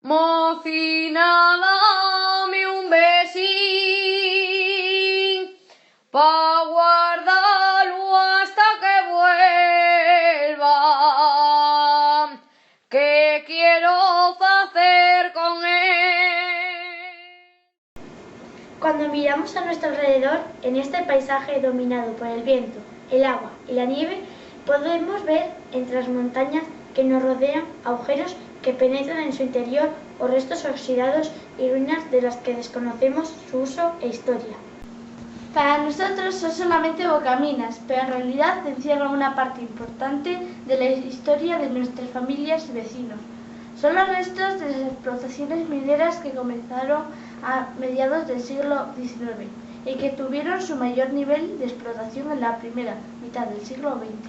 Mocina, dame un besín pa' guardarlo hasta que vuelva, que quiero hacer con él. Cuando miramos a nuestro alrededor, en este paisaje dominado por el viento, el agua y la nieve, podemos ver entre las montañas que nos rodean agujeros que penetran en su interior o restos oxidados y ruinas de las que desconocemos su uso e historia. Para nosotros son solamente bocaminas, pero en realidad encierran una parte importante de la historia de nuestras familias y vecinos. Son los restos de las explotaciones mineras que comenzaron a mediados del siglo XIX y que tuvieron su mayor nivel de explotación en la primera mitad del siglo XX.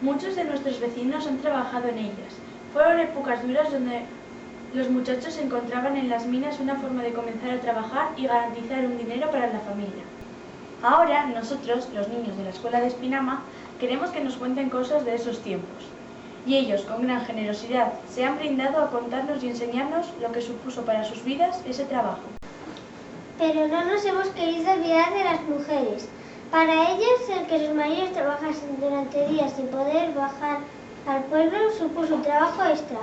Muchos de nuestros vecinos han trabajado en ellas. Fueron épocas duras donde los muchachos encontraban en las minas una forma de comenzar a trabajar y garantizar un dinero para la familia. Ahora, nosotros, los niños de la escuela de Espinama, queremos que nos cuenten cosas de esos tiempos. Y ellos, con gran generosidad, se han brindado a contarnos y enseñarnos lo que supuso para sus vidas ese trabajo. Pero no nos hemos querido olvidar de las mujeres. Para ellas, el que sus maridos trabajasen durante días sin poder bajar al pueblo supuso un trabajo extra.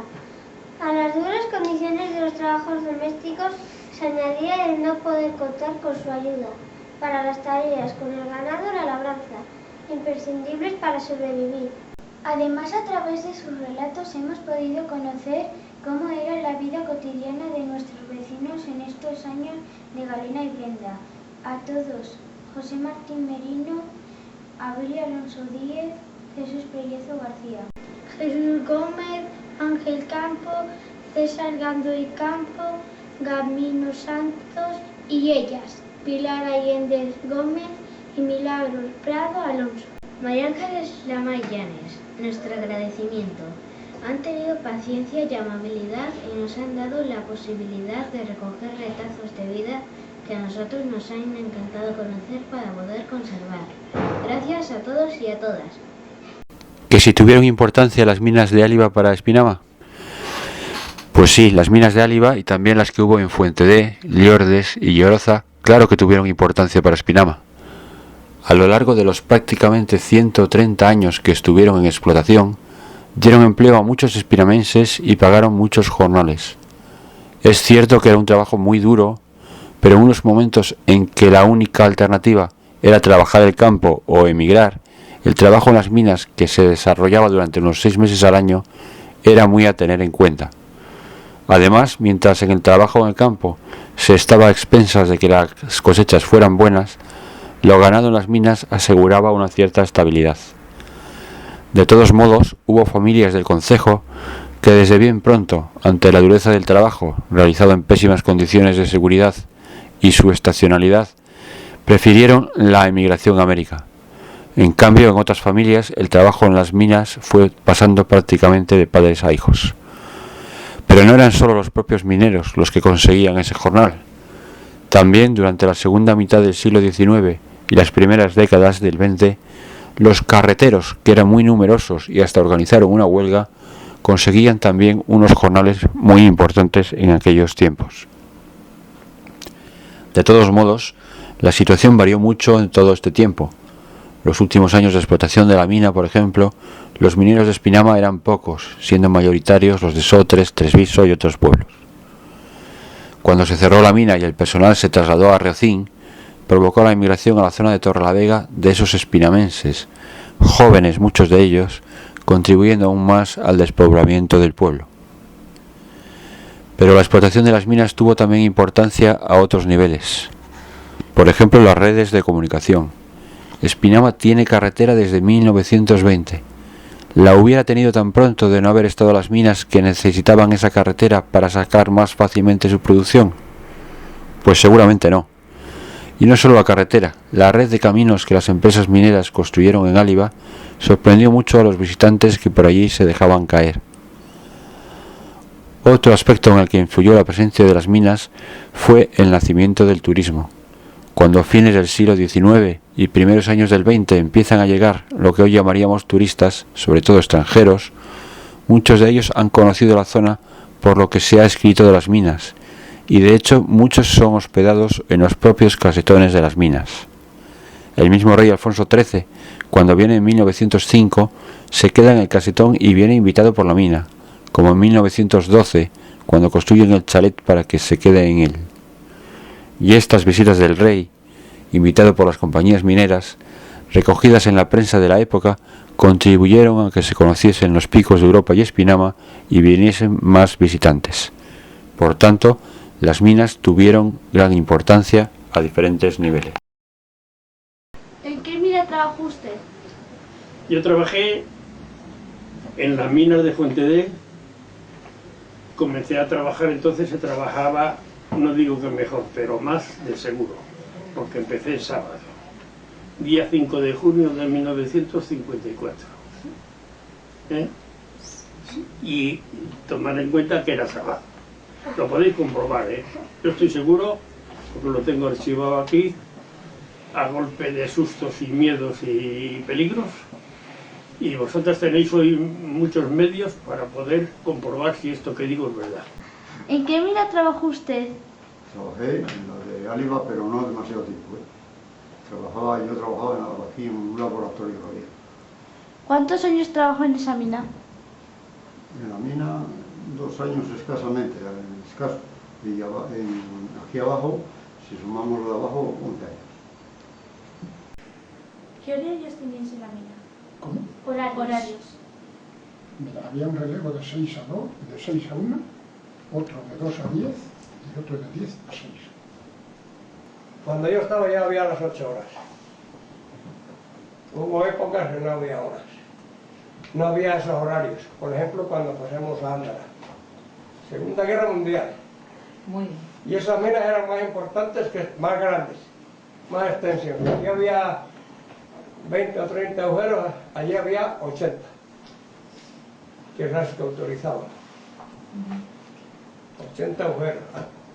A las duras condiciones de los trabajos domésticos se añadía el no poder contar con su ayuda para las tareas con el ganado y la labranza, imprescindibles para sobrevivir. Además, a través de sus relatos hemos podido conocer cómo era la vida cotidiana de nuestros vecinos en estos años de Galena y Brenda. A todos, José Martín Merino, Abel Alonso Díez, Jesús Pellezo García. Jesús Gómez, Ángel Campo, César Gandoy Campo, Gamino Santos y ellas, Pilar Allende Gómez y Milagros Prado Alonso. María Ángeles Lamay Llanes, nuestro agradecimiento. Han tenido paciencia y amabilidad y nos han dado la posibilidad de recoger retazos de vida que a nosotros nos han encantado conocer para poder conservar. Gracias a todos y a todas. ¿Que si tuvieron importancia las minas de Áliva para Espinama? Pues sí, las minas de Áliva y también las que hubo en Fuente D, Liordes y Lloroza, claro que tuvieron importancia para Espinama. A lo largo de los prácticamente 130 años que estuvieron en explotación, dieron empleo a muchos espinamenses y pagaron muchos jornales. Es cierto que era un trabajo muy duro, pero en unos momentos en que la única alternativa era trabajar el campo o emigrar, el trabajo en las minas, que se desarrollaba durante unos 6 meses al año, era muy a tener en cuenta. Además, mientras en el trabajo en el campo se estaba a expensas de que las cosechas fueran buenas, lo ganado en las minas aseguraba una cierta estabilidad. De todos modos, hubo familias del concejo que desde bien pronto, ante la dureza del trabajo, realizado en pésimas condiciones de seguridad y su estacionalidad, prefirieron la emigración a América. En cambio, en otras familias, el trabajo en las minas fue pasando prácticamente de padres a hijos. Pero no eran solo los propios mineros los que conseguían ese jornal. También durante la segunda mitad del siglo XIX y las primeras décadas del XX, los carreteros, que eran muy numerosos y hasta organizaron una huelga, conseguían también unos jornales muy importantes en aquellos tiempos. De todos modos, la situación varió mucho en todo este tiempo. Los últimos años de explotación de la mina, por ejemplo, los mineros de Espinama eran pocos, siendo mayoritarios los de Sotres, Tresviso y otros pueblos. Cuando se cerró la mina y el personal se trasladó a Riocín, provocó la inmigración a la zona de Torrelavega de esos espinamenses, jóvenes muchos de ellos, contribuyendo aún más al despoblamiento del pueblo. Pero la explotación de las minas tuvo también importancia a otros niveles. Por ejemplo, las redes de comunicación. Espinama tiene carretera desde 1920. ¿La hubiera tenido tan pronto de no haber estado las minas que necesitaban esa carretera para sacar más fácilmente su producción? Pues seguramente no. Y no solo la carretera, la red de caminos que las empresas mineras construyeron en Áliva sorprendió mucho a los visitantes que por allí se dejaban caer. Otro aspecto en el que influyó la presencia de las minas fue el nacimiento del turismo. Cuando a fines del siglo XIX y primeros años del XX empiezan a llegar lo que hoy llamaríamos turistas, sobre todo extranjeros, muchos de ellos han conocido la zona por lo que se ha escrito de las minas, y de hecho muchos son hospedados en los propios casetones de las minas. El mismo rey Alfonso XIII, cuando viene en 1905, se queda en el casetón y viene invitado por la mina, como en 1912, cuando construyen el chalet para que se quede en él. Y estas visitas del rey, invitado por las compañías mineras, recogidas en la prensa de la época, contribuyeron a que se conociesen los picos de Europa y Espinama y viniesen más visitantes. Por tanto, las minas tuvieron gran importancia a diferentes niveles. ¿En qué mina trabajó usted? Yo trabajé en las minas de Fuentedé. Comencé a trabajar, entonces se trabajaba, no digo que mejor, pero más de seguro, porque empecé el sábado, día 5 de junio de 1954. Y tomar en cuenta que era sábado. Lo podéis comprobar, Yo estoy seguro, porque lo tengo archivado aquí, a golpe de sustos y miedos y peligros, y vosotros tenéis hoy muchos medios para poder comprobar si esto que digo es verdad. ¿En qué mina trabajó usted? Trabajé en la de Áliva, pero no demasiado tiempo. Yo trabajaba aquí en un laboratorio que había. ¿Cuántos años trabajó en esa mina? En la mina 2 años escasamente, escaso. Y aquí abajo, si sumamos lo de abajo, 11 años. ¿Qué horarios teníais en la mina? ¿Cómo? Horarios. Mira, había un relevo de 6 a 2, de 6 a 1, otro de 2 a 10 y otro de 10 a 6. Cuando yo estaba ya había las 8 horas. Hubo épocas que no había horas. No había esos horarios. Por ejemplo, cuando pasamos a Ándara. Segunda Guerra Mundial. Muy bien. Y esas minas eran más importantes, más grandes, más extensión. Aquí había 20 o 30 agujeros, allí había 80, que eran las que autorizaban. 80 agujeros.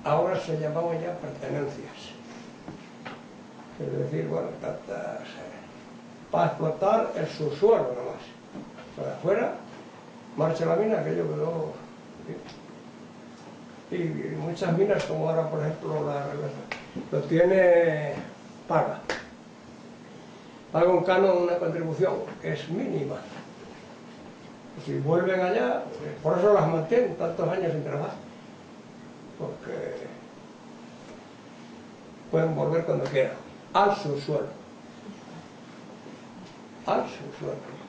Ahora se llamaban ya pertenencias. Es decir, bueno, para explotar el subsuelo nomás. Para afuera, marcha la mina, aquello quedó. Y muchas minas, como ahora por ejemplo lo tiene paga un canon, una contribución que es mínima. Si vuelven allá, por eso las mantienen tantos años sin trabajar, porque pueden volver cuando quieran al subsuelo. Al subsuelo.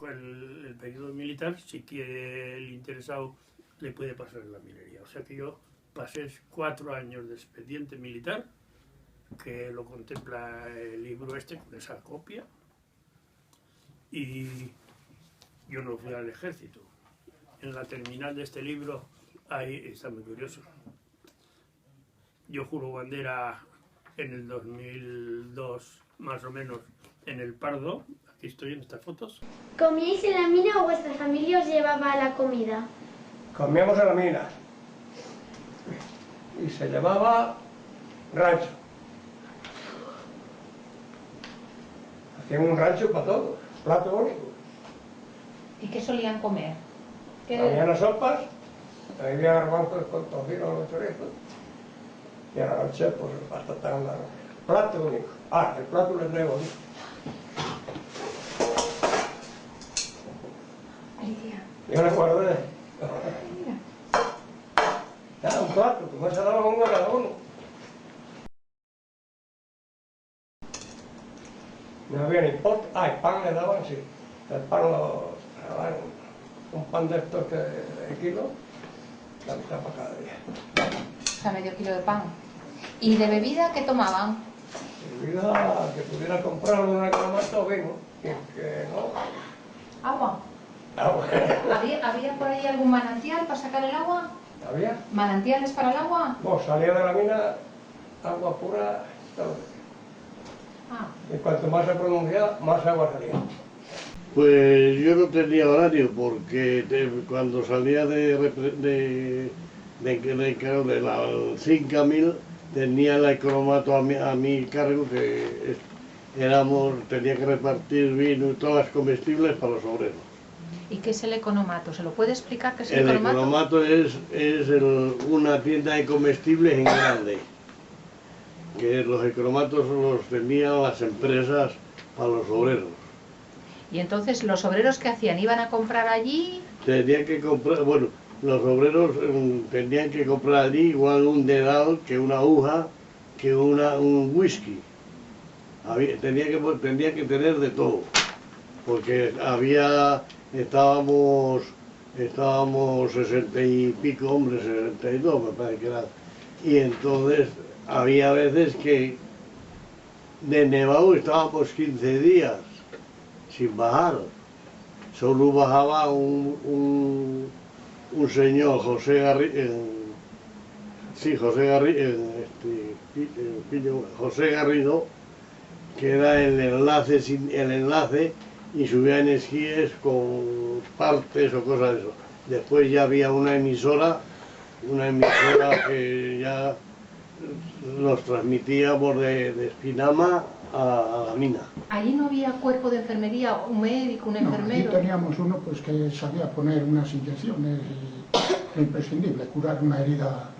El periodo militar, si quiere el interesado, le puede pasar en la minería. O sea que yo pasé 4 años de expediente militar, que lo contempla el libro este con esa copia, y yo no fui al ejército. En la terminal de este libro, ahí está muy curioso. Yo juro bandera en el 2002, más o menos, en el Pardo. Aquí estoy en estas fotos. ¿Comíais en la mina o vuestra familia os llevaba la comida? Comíamos en la mina y se llamaba rancho. Hacían un rancho para todos, plato único. ¿Y qué solían comer? Había las sopas, había garbanzos con tocino o chorizo, y a la noche pues patata con arroz. Plato único. El plato les traigo bonito. Alicia. Yo me acuerdo de un plato, como se daban uno a cada uno. No había ni pot. El pan le daban, sí. El pan lo daban, un pan de estos de kilo, la mitad para cada día. O sea, medio kilo de pan. ¿Y de bebida qué tomaban? Bebida que pudiera comprar una clamato vino, que no. ¿Agua? Agua. ¿Había por ahí algún manantial para sacar el agua? ¿Había? ¿Manantiales para el agua? Bueno, salía de la mina agua pura. Y cuanto más se pronunciaba, más agua salía. Pues yo no tenía horario porque cuando salía de la finca 1000 tenía el cromato a mi cargo, que tenía que repartir vino y todas las comestibles para los obreros. ¿Y qué es el economato? ¿Se lo puede explicar qué es el El economato? economato es una tienda de comestibles en grande. Que los economatos los tenían las empresas para los obreros. Y entonces, ¿los obreros qué hacían? ¿Iban a comprar allí? Tenían que comprar, bueno, los obreros tenían que comprar allí igual un dedal que una aguja, que un whisky. Tenía que tener de todo, porque estábamos 60 y pico hombres, 62 me parece que era, y entonces había veces que de nevado estábamos 15 días sin bajar. Solo bajaba un señor, José Garrido, que era el enlace y subía en esquíes con partes o cosas de eso. Después ya había una emisora que ya nos transmitíamos de Espinama a la mina. ¿Allí no había cuerpo de enfermería, un médico, un enfermero? Aquí teníamos uno pues que sabía poner unas inyecciones y lo imprescindible, curar una herida.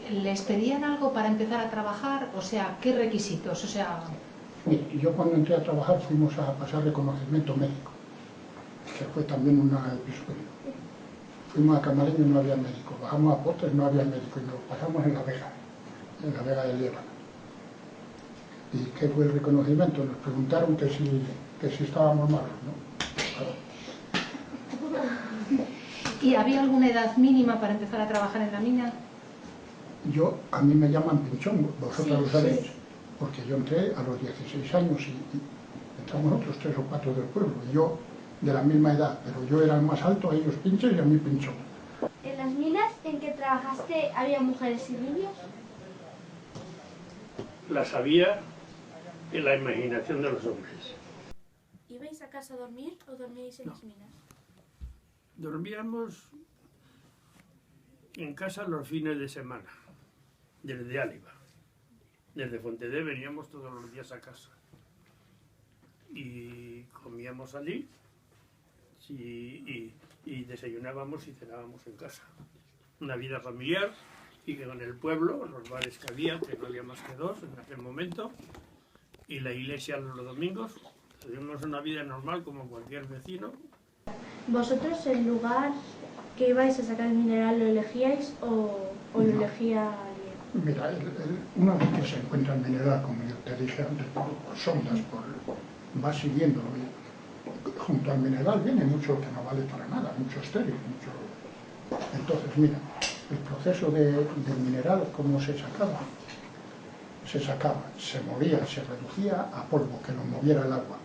¿Les pedían algo para empezar a trabajar? O sea, ¿qué requisitos? O sea... Mire, yo cuando entré a trabajar fuimos a pasar reconocimiento médico, que fue también una episodio. Fuimos a Camaleño y no había médico, bajamos a Potres, no había médico y nos pasamos en La Vega de Líbano. ¿Y qué fue el reconocimiento? Nos preguntaron que si estábamos malos, ¿no? ¿Y había alguna edad mínima para empezar a trabajar en la mina? A mí me llaman pinchón, vosotros Sí, lo sabéis, sí. porque yo entré a los 16 años y entramos otros 3 o 4 del pueblo, y yo de la misma edad, pero yo era el más alto, a ellos pinches y a mí pinchón. ¿En las minas en que trabajaste había mujeres y niños? Las había en la imaginación de los hombres. ¿Ibais a casa a dormir o dormíais en las minas? Dormíamos en casa los fines de semana, desde Áliva. Desde Fontedé veníamos todos los días a casa. Y comíamos allí y desayunábamos y cenábamos en casa. Una vida familiar y que en el pueblo, los bares que había, que no había más que 2 en aquel momento, y la iglesia los domingos, teníamos una vida normal como cualquier vecino. ¿Vosotros el lugar que ibais a sacar el mineral lo elegíais o lo elegía alguien? Mira, una vez que se encuentra el mineral, como yo te dije antes, por sondas, va siguiendo. Junto al mineral viene mucho que no vale para nada, mucho estéril, mucho... Entonces, mira, el proceso del mineral, ¿cómo se sacaba? Se moría, se reducía a polvo, que lo moviera el agua.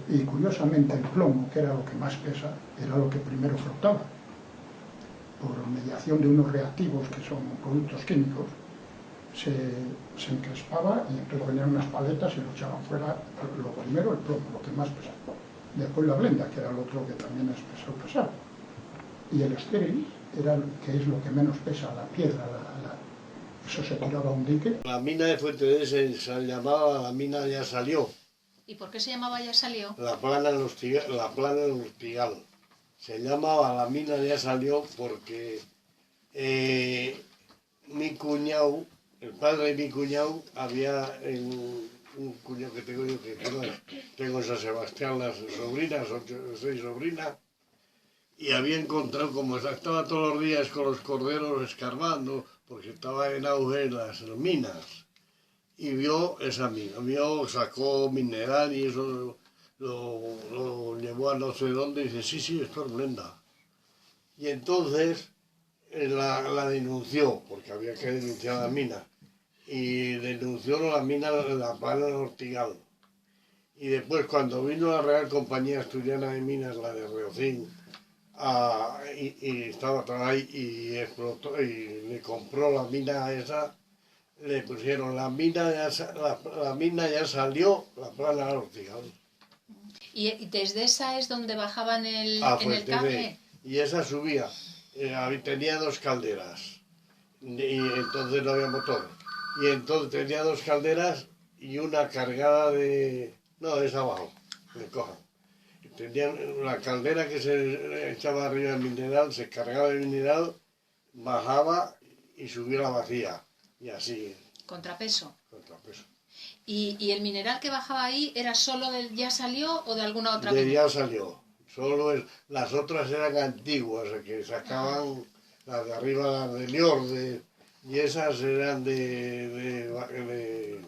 Y curiosamente el plomo, que era lo que más pesa, era lo que primero flotaba. Por mediación de unos reactivos que son productos químicos, se encrespaba y entonces venían unas paletas y lo echaban fuera, lo primero el plomo, lo que más pesaba. Después la blenda, que era el otro que también es pesado. Y el estéril, que es lo que menos pesa, la piedra, eso se tiraba a un dique. La mina de Fuentedé se llamaba La Mina Ya Salió. ¿Y por qué se llamaba Ya Salió? La plana del Hostigal. Se llamaba La Mina Ya Salió porque mi cuñado, el padre de mi cuñado, había un cuñado que tengo yo, tengo en San Sebastián las sobrinas, 6 sobrinas, y había encontrado, como estaba todos los días con los corderos escarbando, porque estaba en auge las minas, y vio esa mina, sacó mineral y eso lo llevó a no sé dónde y dice, sí, esto es blenda. Y entonces la denunció, porque había que denunciar la mina, y denunció la mina, la plana del Hostigal. Y después, cuando vino la Real Compañía Asturiana de Minas, la de Reocín, y estaba ahí y explotó y le compró la mina esa, le pusieron la mina ya salió, la plana del Hostigal. ¿Y desde esa es donde bajaban en el cable? Y esa subía, tenía 2 calderas, y entonces no había motor. Y entonces tenía 2 calderas y una cargada de... No, es abajo, me cojan. tenían la caldera que se echaba arriba del mineral, se cargaba el mineral, bajaba y subía la vacía. Y así. Contrapeso. Contrapeso. ¿Y el mineral que bajaba ahí era solo del ya salió o de alguna otra De mina? ya salió. Solo las otras eran antiguas, que sacaban las de arriba, las de Lior, y esas eran de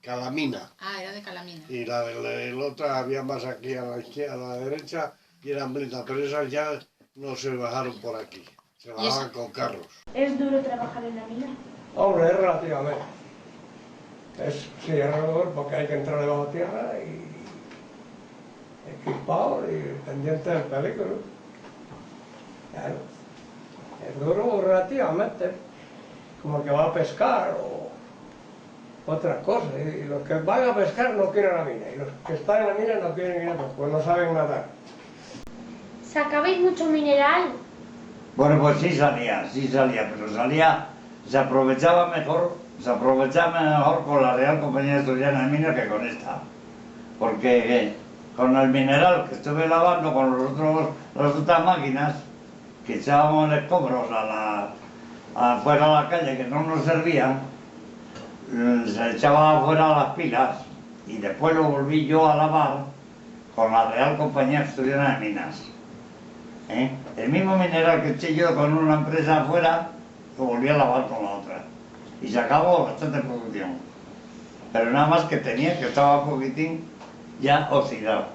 calamina. Ah, era de calamina. Y la de la otra había más aquí a la izquierda, a la derecha, y eran blindas, pero esas ya no se bajaron por aquí, se bajaban con carros. ¿Es duro trabajar en la mina? Hombre, es relativamente. Sí, es duro porque hay que entrar debajo de tierra y equipado y pendiente del peligro. Claro. Es duro relativamente, como el que va a pescar o otras cosas. Y los que van a pescar no quieren la mina, y los que están en la mina no quieren ir a pescar, pues no saben nadar. ¿Sacabais mucho mineral? Bueno, pues sí salía, pero salía, se aprovechaba mejor con la Real Compañía Asturiana de Minas que con esta. Porque con el mineral que estuve lavando con las otras máquinas, que echábamos escombros afuera a la calle que no nos servían, se echaba afuera las pilas y después lo volví yo a lavar con la Real Compañía Asturiana de Minas. El mismo mineral que eché yo con una empresa afuera, lo volví a lavar con la otra. Y se acabó bastante producción. Pero nada más que estaba un poquitín ya oxidado.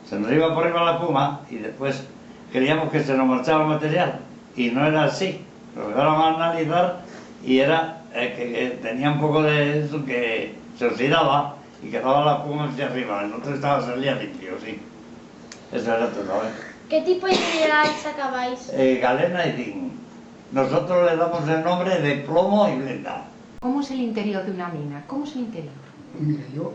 Se nos iba por arriba la espuma y después creíamos que se nos marchaba el material. Y no era así. Lo llegaron a analizar y era que tenía un poco de eso que se oxidaba y quedaba la espuma hacia arriba. El otro salía limpio, sí. Eso era todo, ¿Qué tipo de mineral sacabais? Galena y zinc. Nosotros le damos el nombre de plomo y blenda. ¿Cómo es el interior de una mina? ¿Cómo es el interior? Mire, yo,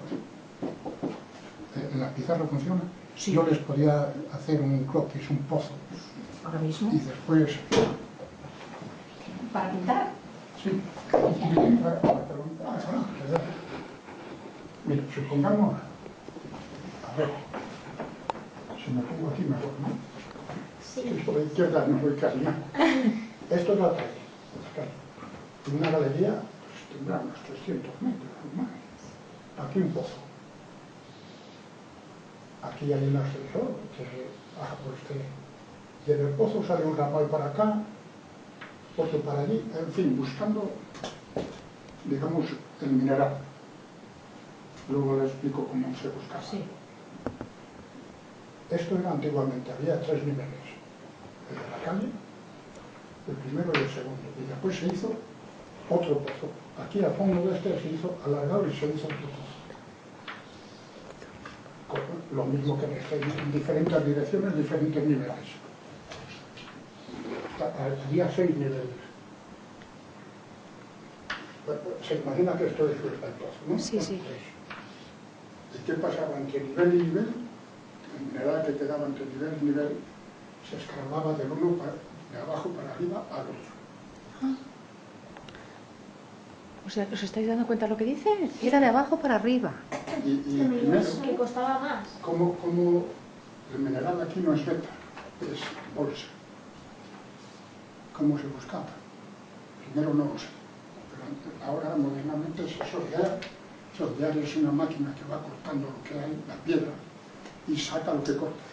¿la pizarra funciona? Sí. Yo les podía hacer un croquis, un pozo. ¿Ahora mismo? Y después... ¿Para pintar? Sí. Mire, para pintar. Mire, supongamos... A ver... Si me pongo aquí mejor, ¿no? Sí. Por la izquierda no voy casi nada. Esto es la calle. Una galería pues, tendrá unos 300 metros o más. Aquí un pozo. Aquí hay un ascensor que baja por y en el pozo sale un ramal para acá, otro para allí, en fin, buscando, digamos, el mineral. Luego le explico cómo se buscaba. Sí. Esto era antiguamente, había 3 niveles. El de la calle, el primero y el segundo. Y después se hizo otro pozo. Aquí al fondo de este se hizo alargado y se hizo otro pozo. Con lo mismo que en diferentes direcciones, diferentes niveles. Había 6 niveles. Se imagina que esto es el pozo, ¿no? Sí, sí. ¿Y qué pasaba entre nivel y nivel? El mineral que quedaba entre nivel y nivel se escarbaba del uno de abajo para arriba al otro. Ah. O sea, ¿os estáis dando cuenta de lo que dice? Era de abajo para arriba. Y primero, que costaba más. como el mineral aquí no es beta, es bolsa. ¿Cómo se buscaba? Primero no lo sé. Pero ahora modernamente es sordear. Sordear es una máquina que va cortando lo que hay, la piedra, y saca lo que corta.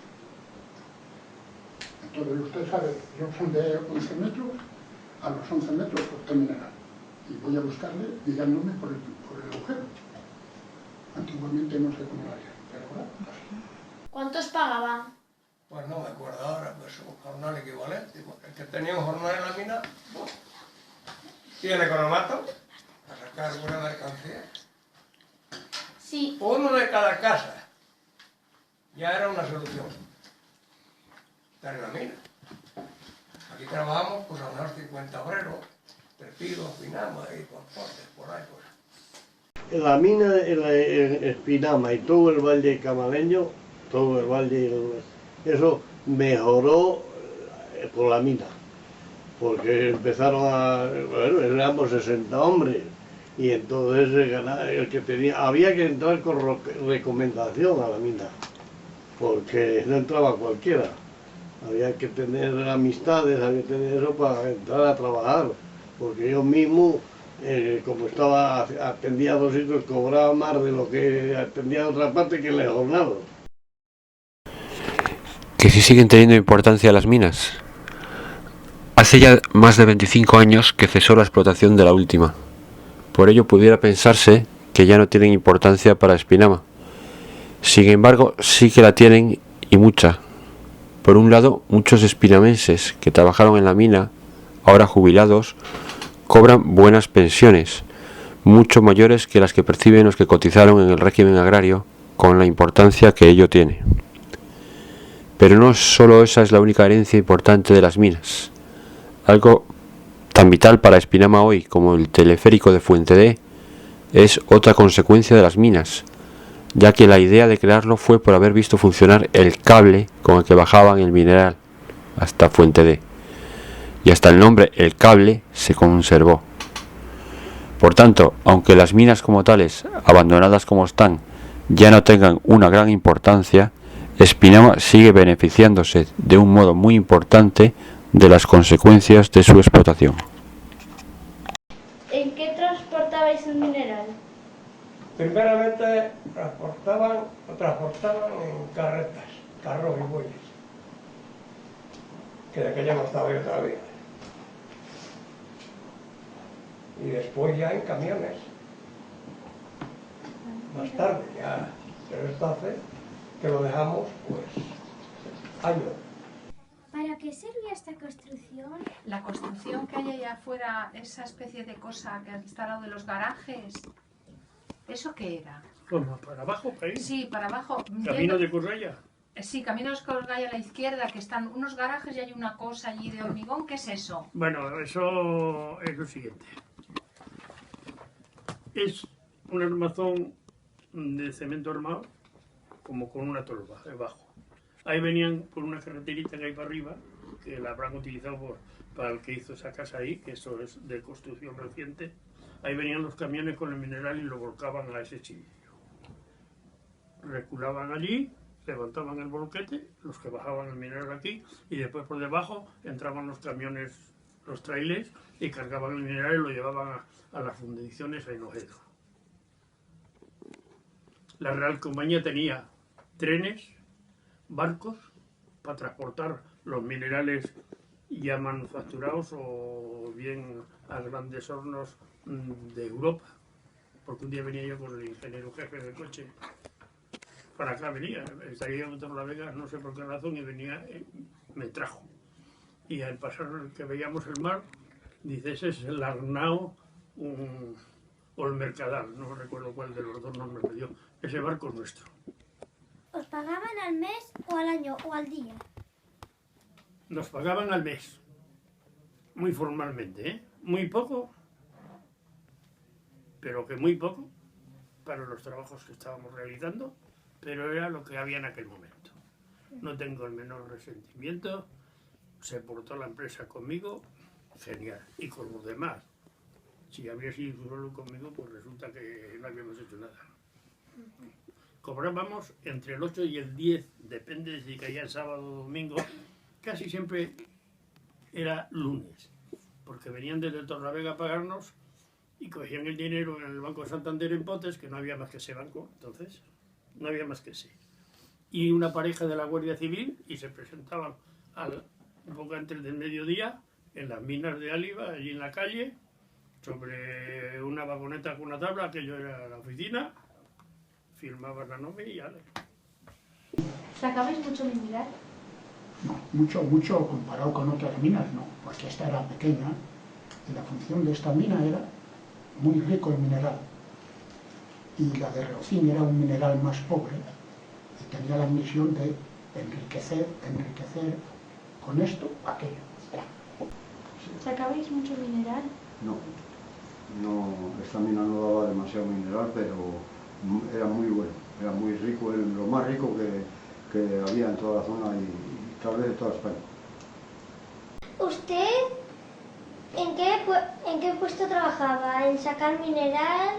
Entonces usted sabe, yo sondé 11 metros, a los 11 metros corté mineral. Y voy a buscarle guiándome por el agujero. Antiguamente no sé cómo lo haría, pero ahora así. ¿Cuántos pagaban? Pues no me acuerdo ahora, pues un jornal equivalente. El que tenía un jornal en la mina y el economato para sacar alguna mercancía. Sí. Uno de cada casa. Ya era una solución. Estar en la mina. Aquí trabajamos pues a unos 50 obreros, Trepido, Espinama y transportes por ahí pues. En la mina de Espinama y todo el valle camaleño, todo el valle, eso mejoró por la mina. Porque empezaron bueno, éramos 60 hombres. Y entonces el que tenía, había que entrar con recomendación a la mina. porque no entraba cualquiera. Había que tener amistades, había que tener eso para entrar a trabajar, porque yo mismo, como atendía a 2 sitios, cobraba más de lo que atendía a otra parte que en la jornada. Que si siguen teniendo importancia las minas. Hace ya más de 25 años que cesó la explotación de la última. Por ello pudiera pensarse que ya no tienen importancia para Espinama. Sin embargo, sí que la tienen, y mucha. Por un lado, muchos espinamenses que trabajaron en la mina, ahora jubilados, cobran buenas pensiones, mucho mayores que las que perciben los que cotizaron en el régimen agrario, con la importancia que ello tiene. Pero no solo esa es la única herencia importante de las minas. Algo tan vital para Espinama hoy como el teleférico de Fuente es otra consecuencia de las minas, ya que la idea de crearlo fue por haber visto funcionar el cable con el que bajaban el mineral hasta Fuente y hasta el nombre El Cable se conservó. Por tanto, aunque las minas como tales, abandonadas como están, ya no tengan una gran importancia, Espinama sigue beneficiándose de un modo muy importante de las consecuencias de su explotación. ¿En qué transportabais el mineral? Primeramente transportaban en carretas, carros y bueyes, que de aquella no estaba yo todavía. Y después ya en camiones, más tarde ya, pero esto hace que lo dejamos pues años. ¿Para qué servía esta construcción? La construcción que hay allá afuera, esa especie de cosa que está al lado de los garajes, ¿eso qué era? ¿Cómo? ¿Para abajo? ¿Para ahí? Sí, para abajo. ¿Camino de Correia? Sí, camino de Correia a la izquierda, que están unos garajes y hay una cosa allí de hormigón. ¿Qué es eso? Bueno, eso es lo siguiente. Es un armazón de cemento armado, como con una tolva debajo. Ahí venían por una carreterita que hay para arriba, que la habrán utilizado para el que hizo esa casa ahí, que eso es de construcción reciente. Ahí venían los camiones con el mineral y lo volcaban a ese sitio. Reculaban allí, levantaban el volquete, los que bajaban el mineral aquí, y después por debajo entraban los camiones, los trailers, y cargaban el mineral y lo llevaban a las fundiciones a Hinojosa. La Real Compañía tenía trenes, barcos, para transportar los minerales ya manufacturados o bien a grandes hornos de Europa. Porque un día venía yo con el ingeniero jefe del coche, para acá venía, estaría en Torlavega, no sé por qué razón, y venía, me trajo. Y al pasar que veíamos el mar, dice, ese es el Arnao o el Mercadal, no recuerdo cuál de los dos nombres me dio. Ese barco es nuestro. ¿Os pagaban al mes o al año o al día? Nos pagaban al mes, muy formalmente, ¿eh? Muy poco, pero que muy poco para los trabajos que estábamos realizando, pero era lo que había en aquel momento. No tengo el menor resentimiento, se portó la empresa conmigo, genial, y con los demás. Si habría sido solo conmigo, pues resulta que no habíamos hecho nada. Cobrábamos entre el 8 y el 10, depende de si caía el sábado o domingo, casi siempre era lunes, porque venían desde Torlavega a pagarnos y cogían el dinero en el Banco de Santander en Potes, que no había más que ese banco, entonces, no había más que ese. Y una pareja de la Guardia Civil, y se presentaban un poco antes del mediodía, en las minas de Áliva, allí en la calle, sobre una vagoneta con una tabla, aquello era la oficina, firmaban la nómina y ale. ¿Sacabais mucho mineral? No, mucho comparado con otras minas, no, porque esta era pequeña y la función de esta mina era muy rico en mineral. Y la de Rocín era un mineral más pobre y tenía la misión de enriquecer con esto aquello. ¿Sacabais mucho mineral? No, esta mina no daba demasiado mineral, pero era muy bueno, era muy rico, era lo más rico que había en toda la zona y tal vez en toda España. ¿Usted en qué puesto trabajaba? ¿En sacar mineral?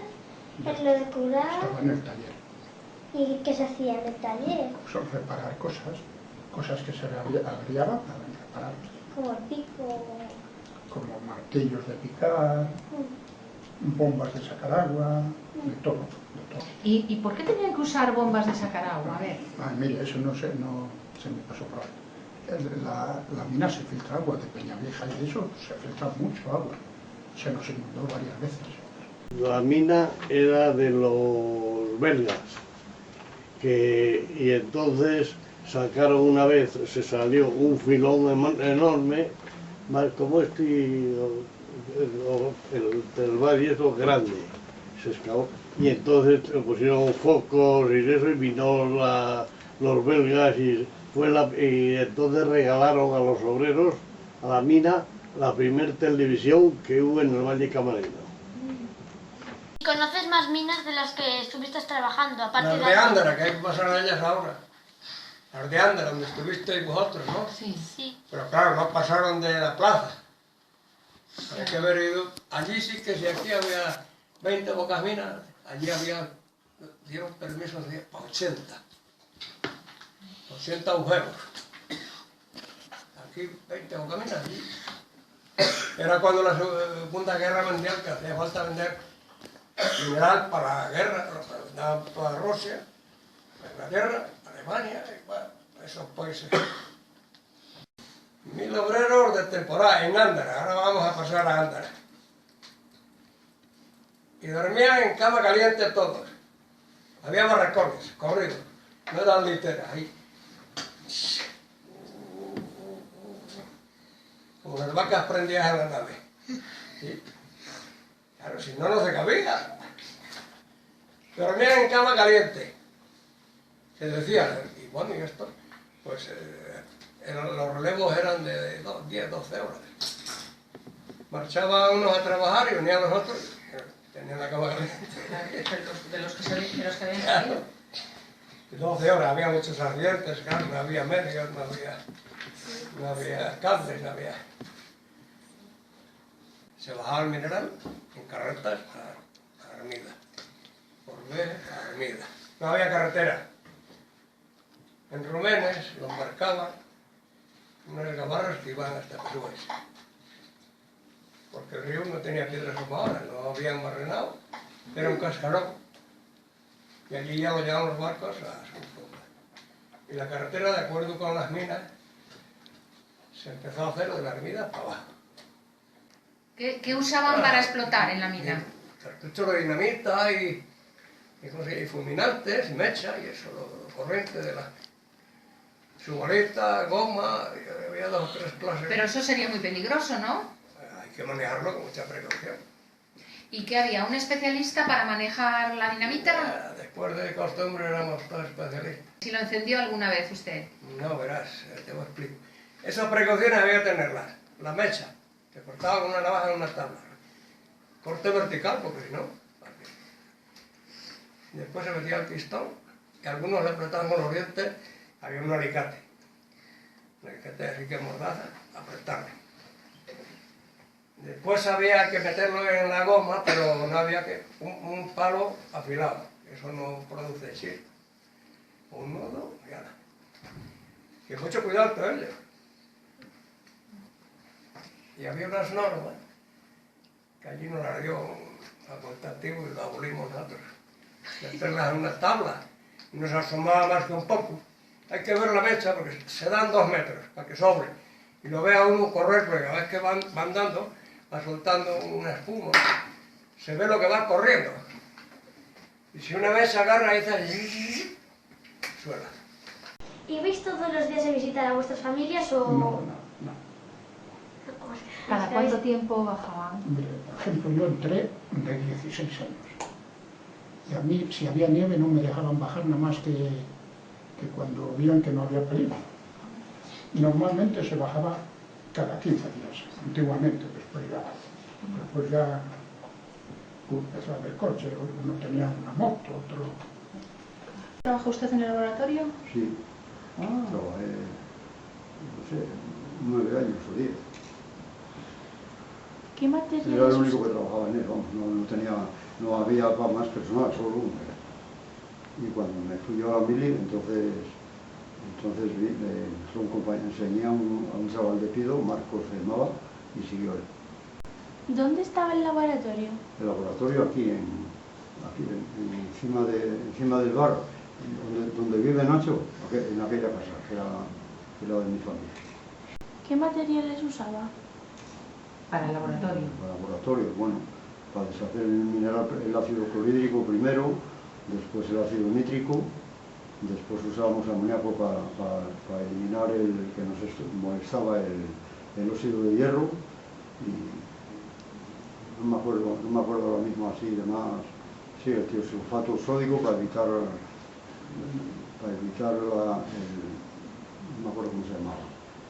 ¿En lo de curar? Estaba en el taller. ¿Y qué se hacía en el taller? Son reparar cosas que se averiaban para repararlas. Como el pico. Como martillos de picar, bombas de sacar agua, de todo. ¿Y por qué tenían que usar bombas de sacar agua? A ver. Ay, mire, eso no se me pasó por ahí. La mina se filtra agua de Peñavieja y de eso se filtra mucho agua. Se nos inundó varias veces. La mina era de los belgas, y entonces sacaron una vez, se salió un filón enorme, más como este, el valle es lo grande, se excavó, y entonces pusieron focos y eso, y vino los belgas, y entonces regalaron a los obreros, a la mina, la primera televisión que hubo en el Valle Camarero. ¿Conoces más minas de las que estuviste trabajando? Aparte Las de Ándara, que hay que pasar a ellas ahora. Las de Ándara, donde estuvisteis vosotros, ¿no? Sí. Pero claro, no pasaron de la plaza. Hay que haber ido. Allí sí que si aquí había 20 bocas minas, allí dieron permisos para 80. 80 agujeros. Aquí 20 bocas minas, allí. Era cuando la Segunda Guerra Mundial, que hacía falta vender mineral para la guerra, para Rusia, para Inglaterra, Alemania, y para esos países. 1000 obreros de temporada en Ándara, ahora vamos a pasar a Ándara. Y dormían en cama caliente todos. Había barracones, corridos, no eran literas, ahí. Como las vacas prendidas en la nave. ¿Sí? Claro, si no, no se cabía. Dormían en cama caliente. Se decía, y bueno, y esto, pues los relevos eran de 10, 12 horas. Marchaban unos a trabajar y venían los otros, tenían la cama caliente. De los que habían salido. 12 horas, había muchos accidentes, claro, no había medios, no había cables, no había... Se bajaba el mineral en carretas a Armida, por B a Armida. No había carretera. En Rumenes lo embarcaban unas gabarras que iban hasta Perúes. Porque el río no tenía piedras como ahora, no habían barrenado, era un cascarón. Y allí ya lo llevaban los barcos a su tumba. Y la carretera, de acuerdo con las minas, se empezó a hacer de la Armida para abajo. ¿Qué usaban para explotar en la mina? Cartuchos de dinamita y fulminantes, y mecha, y eso, lo corriente de la... Su boleta, goma, y había 2 o 3 clases. Pero eso sería muy peligroso, ¿no? Hay que manejarlo con mucha precaución. ¿Y qué había? ¿Un especialista para manejar la dinamita? Después de costumbre éramos todos especialistas. ¿Si lo encendió alguna vez usted? No, verás, te lo explico. Esas precauciones había que tenerlas. La mecha, que cortaba con una navaja en una tabla. Corte vertical, porque si no... Después se metía el pistón, y algunos le apretaban con los dientes, había un alicate. Un alicate así que mordaza, apretarle. Después había que meterlo en la goma, pero no había que... un palo afilado, eso no produce chispa. Un nudo y nada. Que mucho cuidado con ello. Y había unas normas que allí nos las dio un facultativo y lo abolimos nosotros. Meterlas en una tabla y no se asomaba más que un poco. Hay que ver la mecha porque se dan 2 metros para que sobre. Y lo vea uno correr, porque a vez que van dando, va soltando una espuma. Se ve lo que va corriendo. Y si una vez se agarra, dice... suela. ¿Y vais todos los días a visitar a vuestras familias o...? No. ¿Cada cuánto tiempo bajaban? Por ejemplo, yo entré de 16 años. Y a mí, si había nieve, no me dejaban bajar nada más que cuando vieron que no había peligro. Normalmente se bajaba cada 15 días, antiguamente, después ya empezó a haber coche, uno tenía una moto, otro... ¿Trabaja usted en el laboratorio? Sí, trabajé, no sé, 9 años o 10. ¿Qué materiales? Era el único que trabajaba en él, vamos, no había más personal, solo uno. Y cuando me fui yo a la mili, entonces enseñé a un chaval de Pido, Marcos se llamaba, y siguió él. ¿Dónde estaba el laboratorio? El laboratorio aquí encima del bar, donde vive Nacho, en aquella casa, que era de mi familia. ¿Qué materiales usaba? Para el laboratorio. Para el laboratorio, bueno, para deshacer el ácido clorhídrico primero, después el ácido nítrico, después usábamos amoníaco para eliminar el que nos molestaba el óxido de hierro, y no me acuerdo ahora mismo así de más. Sí, el tiosulfato sódico para evitar no me acuerdo cómo se llamaba.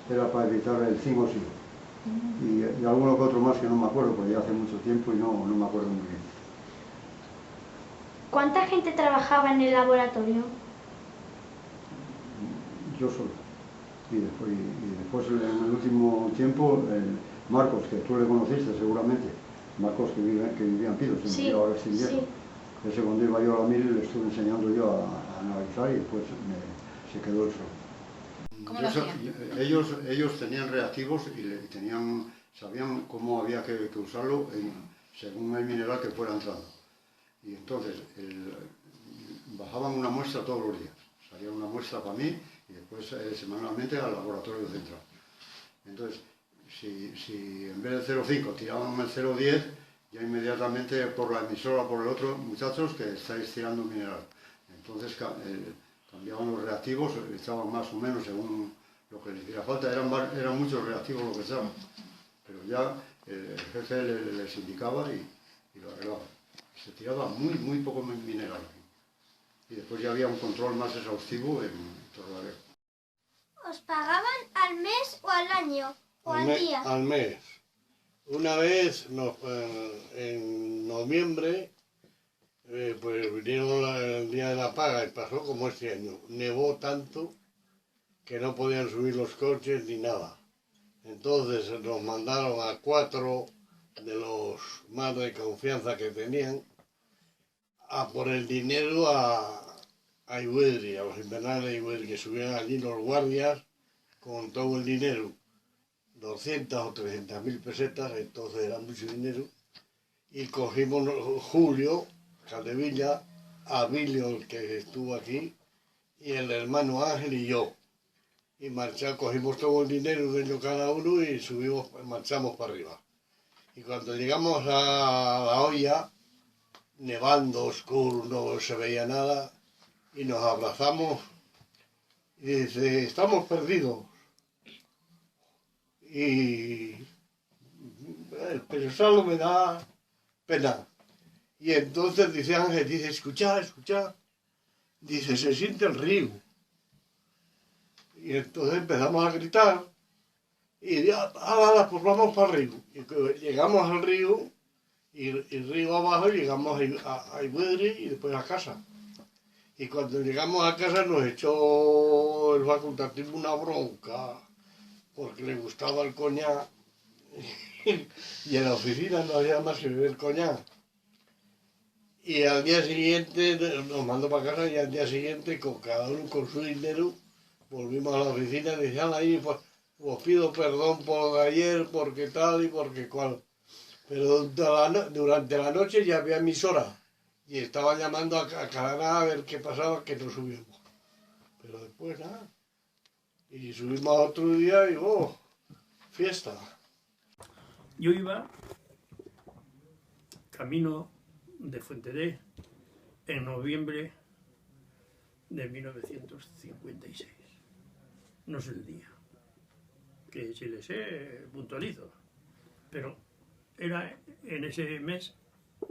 Era para evitar el zinc óxido. Y alguno que otro más que no me acuerdo, porque ya hace mucho tiempo y no me acuerdo muy bien. ¿Cuánta gente trabajaba en el laboratorio? Yo solo. Y después en el último tiempo, Marcos, que tú le conociste seguramente, Marcos que vivía en Pido, se murió ahora este invierno. Ese cuando iba yo a la mil le estuve enseñando yo a analizar y después se quedó él solo. ¿Cómo lo hacían? Ellos tenían reactivos y sabían cómo había que usarlo según el mineral que fuera entrando. Y entonces bajaban una muestra todos los días. Salía una muestra para mí y después semanalmente al laboratorio central. Entonces, si en vez de 0,5 tiraban el 0,10, ya inmediatamente por la emisora, por el otro, muchachos, que estáis tirando mineral. Entonces cambiaban los reactivos, echaban más o menos según lo que les hiciera falta. Eran muchos reactivos lo que echaban, pero ya el jefe les indicaba y lo arreglaba. Se tiraba muy poco mineral. Y después ya había un control más exhaustivo en Torrelavega. ¿Os pagaban al mes o al año o al día? Al mes. Una vez, en noviembre, pues vinieron el día de la paga y pasó como este año. Nevó tanto que no podían subir los coches ni nada. Entonces nos mandaron a 4 de los más de confianza que tenían a por el dinero a Iwedri, a los invernales de Iwedri, que subían allí los guardias con todo el dinero. 200 o 300.000 pesetas, entonces era mucho dinero, y cogimos Julio, Caldevilla, Abilio, el que estuvo aquí, y el hermano Ángel y yo, y cogimos todo el dinero de ellos cada uno y marchamos para arriba. Y cuando llegamos a la olla, nevando, oscuro, no se veía nada, y nos abrazamos, y dice, estamos perdidos. Y el pensarlo me da pena. Y entonces dice Ángel, dice, escucha, dice, se siente el río. Y entonces empezamos a gritar y ya, pues vamos para el río. Y llegamos al río y el río abajo llegamos a Iwedri y después a casa. Y cuando llegamos a casa nos echó el facultativo una bronca, porque le gustaba el coñac y en la oficina no había más que beber coñac. Y al día siguiente nos mandó para casa y al día siguiente cada uno con su dinero volvimos a la oficina y decían ahí, pues os pido perdón por ayer, porque tal y porque cual. Pero durante la noche ya había emisora y estaban llamando a Caraná a ver qué pasaba, que no subimos. Pero después nada. Y subimos otro día y fiesta. Yo iba camino de Fuentedé en noviembre de 1956. No sé el día, que si le sé puntualizo, pero era en ese mes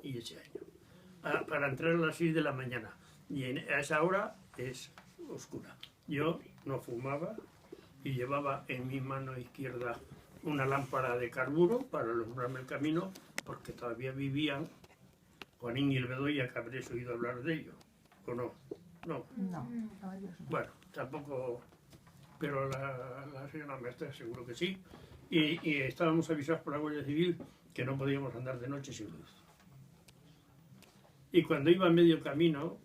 y ese año, para entrar a las 6 de la mañana, y a esa hora es oscura. Yo no fumaba y llevaba en mi mano izquierda una lámpara de carburo para alumbrarme el camino, porque todavía vivían Juanín y el Bedoya, que habréis oído hablar de ellos, ¿o no? No. Bueno, tampoco, pero la señora maestra seguro que sí, y estábamos avisados por la Guardia Civil que no podíamos andar de noche sin luz. Y cuando iba a medio camino,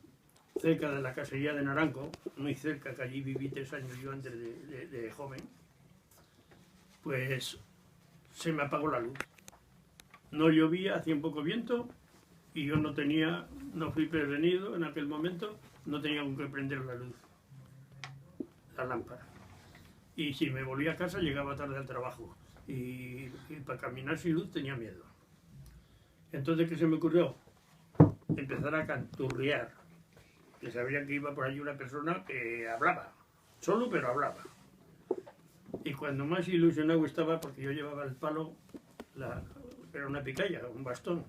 cerca de la casería de Naranco, muy cerca, que allí viví 3 años yo antes de joven, pues se me apagó la luz. No llovía, hacía un poco viento y yo no fui prevenido en aquel momento, no tenía con qué prender la luz, la lámpara. Y si me volvía a casa llegaba tarde al trabajo y para caminar sin luz tenía miedo. Entonces, ¿qué se me ocurrió? Empezar a canturrear, que sabía que iba por allí una persona que hablaba, solo pero hablaba. Y cuando más ilusionado estaba, porque yo llevaba el palo, era una picaya, un bastón,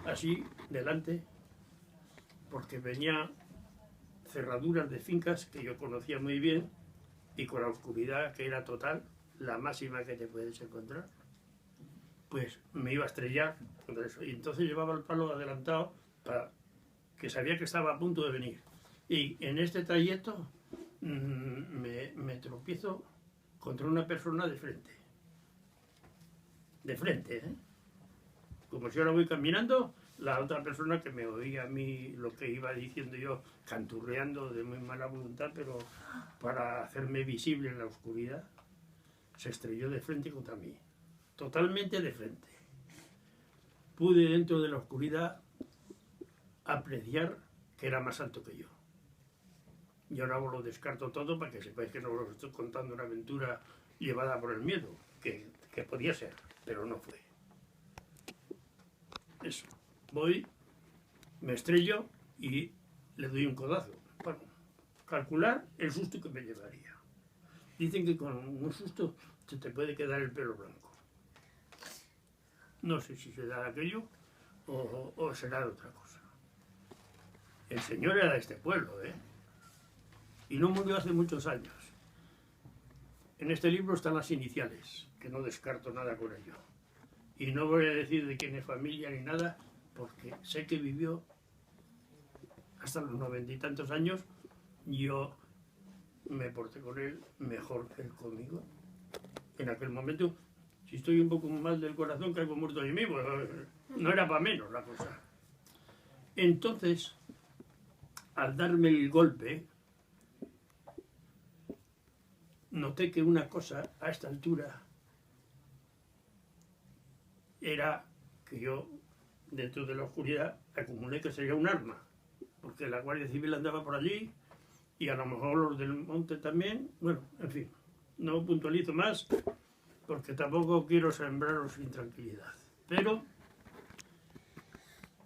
así, delante, porque venía cerraduras de fincas que yo conocía muy bien, y con la oscuridad que era total, la máxima que te puedes encontrar, pues me iba a estrellar contra eso. Y entonces llevaba el palo adelantado, que sabía que estaba a punto de venir. Y en este trayecto me tropiezo contra una persona de frente. De frente, ¿eh? Como si ahora voy caminando, la otra persona que me oía a mí lo que iba diciendo yo, canturreando de muy mala voluntad, pero para hacerme visible en la oscuridad, se estrelló de frente contra mí. Totalmente de frente. Pude dentro de la oscuridad apreciar que era más alto que yo. Y ahora os lo descarto todo para que sepáis que no os estoy contando una aventura llevada por el miedo, que podía ser, pero no fue. Eso. Voy, me estrello y le doy un codazo. Bueno, calcular el susto que me llevaría. Dicen que con un susto se te puede quedar el pelo blanco. No sé si será aquello o será de otra cosa. El señor era de este pueblo, ¿eh? Y no murió hace muchos años. En este libro están las iniciales, que no descarto nada con ello. Y no voy a decir de quién es familia ni nada, porque sé que vivió hasta los 90 y tantos años. Yo me porté con él mejor que él conmigo. En aquel momento, si estoy un poco mal del corazón, caigo muerto de mí, pues no era para menos la cosa. Entonces, al darme el golpe, noté que una cosa a esta altura era que yo, dentro de la oscuridad, acumulé que sería un arma, porque la Guardia Civil andaba por allí y a lo mejor los del monte también. Bueno, en fin, no puntualizo más porque tampoco quiero sembraros intranquilidad, pero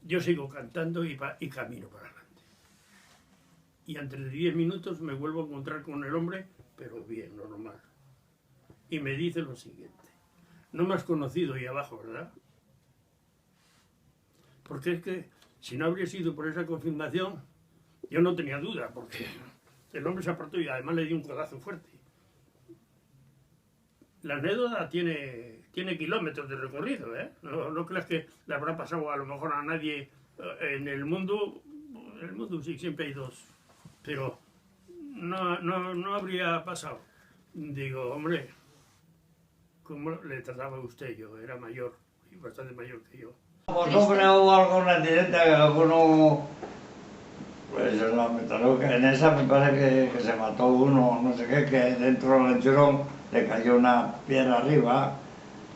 yo sigo cantando y camino para adelante. Y antes de 10 minutos me vuelvo a encontrar con el hombre, pero bien, normal. Y me dice lo siguiente: no me has conocido ahí abajo, ¿verdad? Porque es que si no habría sido por esa confirmación, yo no tenía duda, porque el hombre se apartó y además le di un codazo fuerte. La anécdota tiene kilómetros de recorrido, ¿eh? No creas que le habrá pasado a lo mejor a nadie en el mundo. En el mundo sí, siempre hay dos, pero no habría pasado. Digo, hombre, ¿cómo le trataba usted? Yo era mayor, y bastante mayor que yo. Pues hombre, hubo algún accidente, alguno, pues en la metalúrgica, en esa me parece que se mató uno, no sé qué, que dentro del lenchurón le cayó una piedra arriba,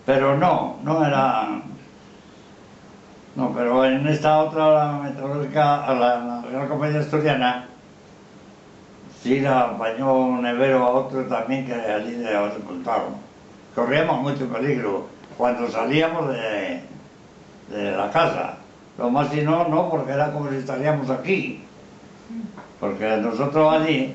pero no era... No, pero en esta otra, la metalúrgica, la Real Compañía Asturiana, sí la apañó un nevero a otro también que allí le sepultaron. Corríamos mucho peligro cuando salíamos de la casa. Lo más si no, porque era como si estaríamos aquí. Porque nosotros allí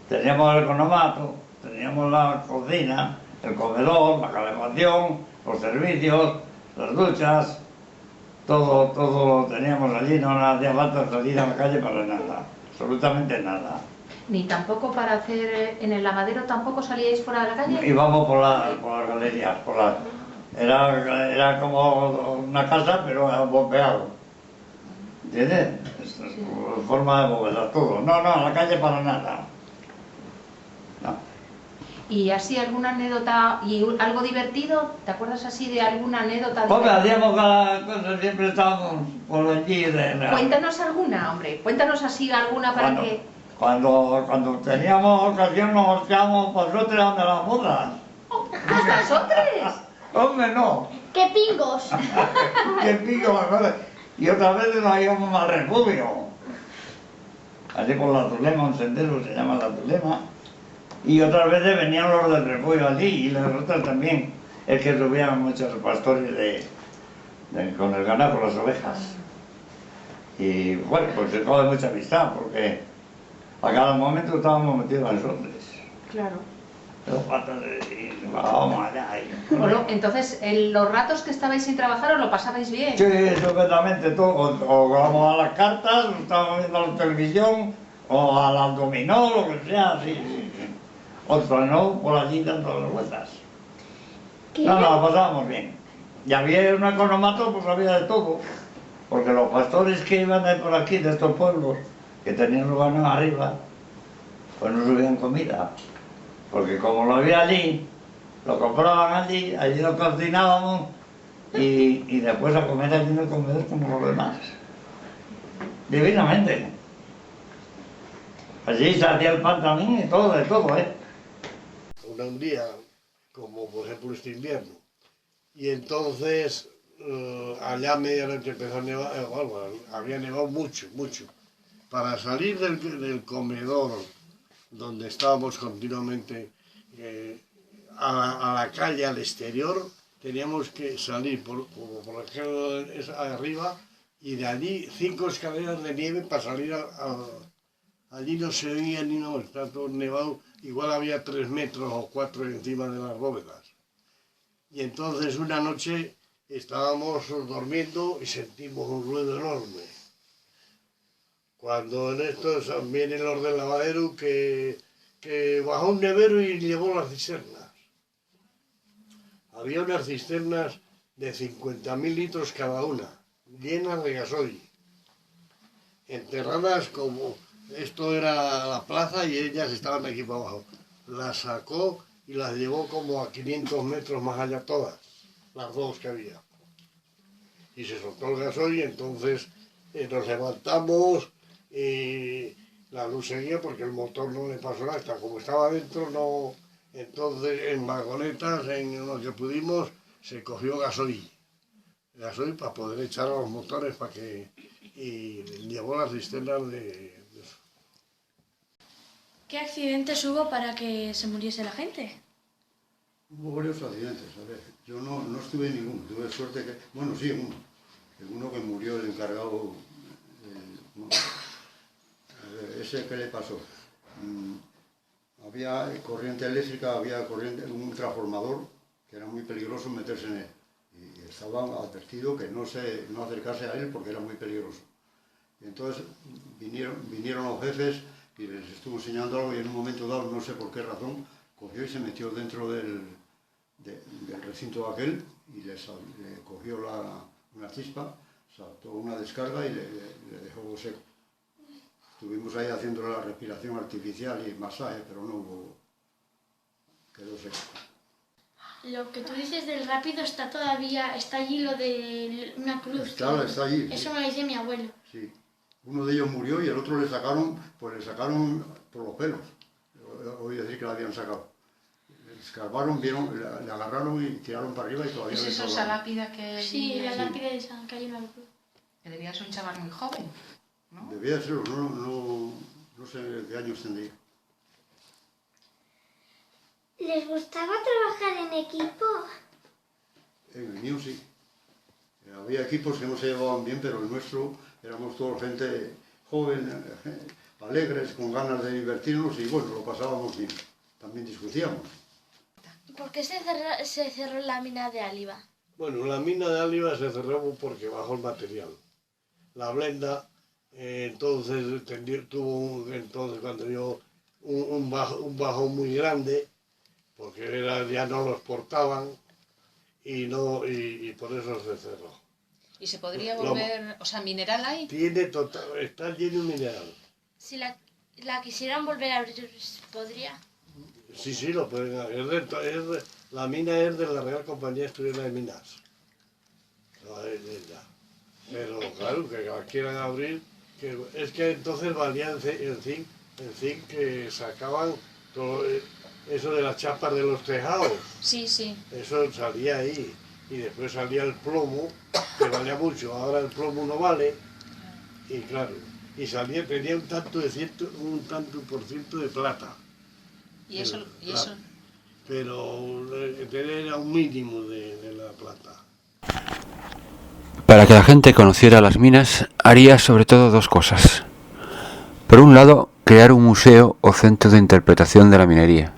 teníamos el economato, teníamos la cocina, el comedor, la calefacción, los servicios, las duchas, todo lo teníamos allí, no hacía falta salir a la calle para nada, absolutamente nada. Ni tampoco para hacer en el lavadero, tampoco salíais fuera de la calle. Íbamos por las galerías, era como una casa, pero bombeado. ¿Entiendes? Sí. Forma de bóveda, todo. No, a la calle para nada. No. ¿Y así alguna anécdota y algo divertido? ¿Te acuerdas así de alguna anécdota? Hombre, hacíamos cada cosa, siempre estábamos por allí. Cuéntanos alguna, hombre. Cuéntanos así alguna para que... Cuando teníamos ocasión nos echábamos pasotres donde las bodas. ¿Pasotres? Hombre, no. ¡Qué pingos! ¡Qué pingos! Y otras veces nos íbamos al refugio. Así por la Tulema, un sendero se llama la Tulema. Y otras veces venían los del refugio allí y las otras también. Es que subían muchos pastores con el ganado, con las ovejas. Y bueno, pues se coge mucha amistad porque a cada momento estábamos metidos en sotres. Claro. Los patas y bajábamos allá. Bueno, entonces, en los ratos que estabais sin trabajar, ¿os lo pasabais bien? Sí, perfectamente todo. O vamos a las cartas, o estábamos viendo la televisión, o a la dominó, lo que sea, sí. Otros no, por allí dando las vueltas. No, la pasábamos bien. Y había un economato, pues había de todo. Porque los pastores que iban de por aquí, de estos pueblos, que tenían los ganados arriba, pues no subían comida. Porque como lo había allí, lo compraban allí lo cocinábamos y después a comer allí en el comedor como los demás. Divinamente. Allí se hacía el pan también y todo, de todo, ¿eh? Un día, como por ejemplo este invierno, y entonces allá a medianoche empezó a nevar, había nevado mucho, mucho. Para salir del comedor, donde estábamos continuamente, a la calle, al exterior, teníamos que salir por ejemplo arriba, y de allí 5 escaleras de nieve para salir allí no se veía ni nada, está todo nevado, igual había 3 metros o 4 encima de las bóvedas. Y entonces una noche estábamos durmiendo y sentimos un ruido enorme. Cuando en esto vienen los del lavadero que bajó un nevero y llevó las cisternas. Había unas cisternas de 50.000 litros cada una, llenas de gasoil, enterradas como... Esto era la plaza y ellas estaban aquí para abajo. Las sacó y las llevó como a 500 metros más allá todas, las dos que había. Y se soltó el gasoil y entonces nos levantamos y la luz seguía porque el motor no le pasó nada. Como estaba dentro, no. Entonces en vagonetas, en lo que pudimos, se cogió gasoil. Gasoil para poder echar a los motores para que... Y llevó las cisternas de... ¿Qué accidentes hubo para que se muriese la gente? Hubo varios accidentes, a ver. Yo no estuve en ninguno, tuve suerte que... Bueno, sí, uno que murió el encargado... a ver, ¿ese qué le pasó? Había corriente eléctrica, había un transformador que era muy peligroso meterse en él. Y estaba advertido que no acercarse a él porque era muy peligroso. Y entonces vinieron los jefes y les estuvo enseñando algo y en un momento dado, no sé por qué razón, cogió y se metió dentro del recinto aquel y le cogió una chispa, saltó una descarga y le dejó seco. Estuvimos ahí haciendo la respiración artificial y masaje, pero no hubo... quedó seco. Lo que tú dices del rápido está allí lo de una cruz. Está allí. Eso me lo dice mi abuelo. Sí. Uno de ellos murió y el otro le sacaron por los pelos. Oí decir que la habían sacado. Escarbaron, le agarraron y tiraron para arriba y todavía... ¿Es eso esa lápida que...? Sí, la lápida de San Cayo en Cruz. Que debía ser un chaval muy joven, ¿no? Debía serlo, no sé qué años tendría. ¿Les gustaba trabajar en equipo? En el mío sí. Había equipos que no se llevaban bien, pero el nuestro éramos todos gente joven, alegres, con ganas de divertirnos y bueno, lo pasábamos bien. También discutíamos. ¿Por qué se cerró la mina de Áliva? Bueno, la mina de Áliva se cerró porque bajó el material. La blenda, entonces cuando dio un bajón muy grande, porque ya no lo exportaban y por eso se cerró. ¿Y se podría volver, o sea, mineral hay? Está lleno de mineral. Si la quisieran volver a abrir, ¿podría? Sí, sí, lo pueden hacer. La mina es de la Real Compañía Asturiana de Minas. Pero claro, que la quieran abrir, es que entonces valía el zinc que sacaban todo eso de las chapas de los tejados. Sí, sí. Eso salía ahí. Y después salía el plomo, que valía mucho. Ahora el plomo no vale. Y claro, y tenía un tanto por ciento de plata. ¿Y eso? Pero era un mínimo de la plata. Para que la gente conociera las minas, haría sobre todo dos cosas. Por un lado, crear un museo o centro de interpretación de la minería.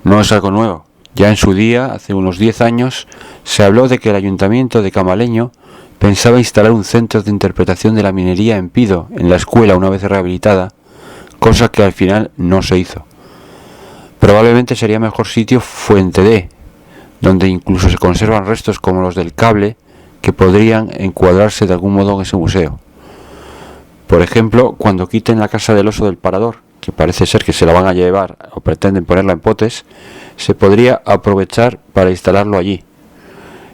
No es algo nuevo. Ya en su día, hace unos 10 años, se habló de que el Ayuntamiento de Camaleño pensaba instalar un centro de interpretación de la minería en Pido, en la escuela una vez rehabilitada, cosa que al final no se hizo. Probablemente sería mejor sitio Fuente D, donde incluso se conservan restos como los del cable, que podrían encuadrarse de algún modo en ese museo. Por ejemplo, cuando quiten la casa del oso del Parador, que parece ser que se la van a llevar o pretenden ponerla en Potes, se podría aprovechar para instalarlo allí.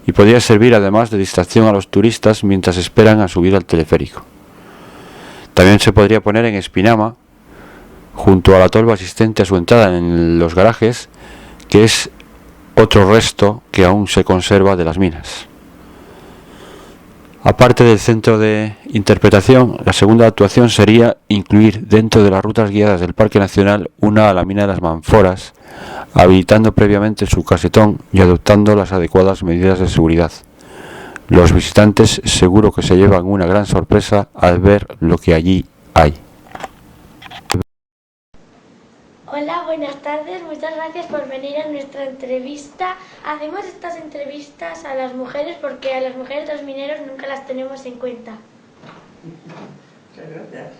Y podría servir además de distracción a los turistas mientras esperan a subir al teleférico. También se podría poner en Espinama, junto a la tolva existente a su entrada en los garajes, que es otro resto que aún se conserva de las minas. Aparte del centro de interpretación, la segunda actuación sería incluir dentro de las rutas guiadas del Parque Nacional una a la mina de las Manforas, habilitando previamente su casetón y adoptando las adecuadas medidas de seguridad. Los visitantes seguro que se llevan una gran sorpresa al ver lo que allí hay. Hola, buenas tardes. Muchas gracias por venir a nuestra entrevista. Hacemos estas entrevistas a las mujeres porque a las mujeres de los mineros nunca las tenemos en cuenta. Muchas gracias.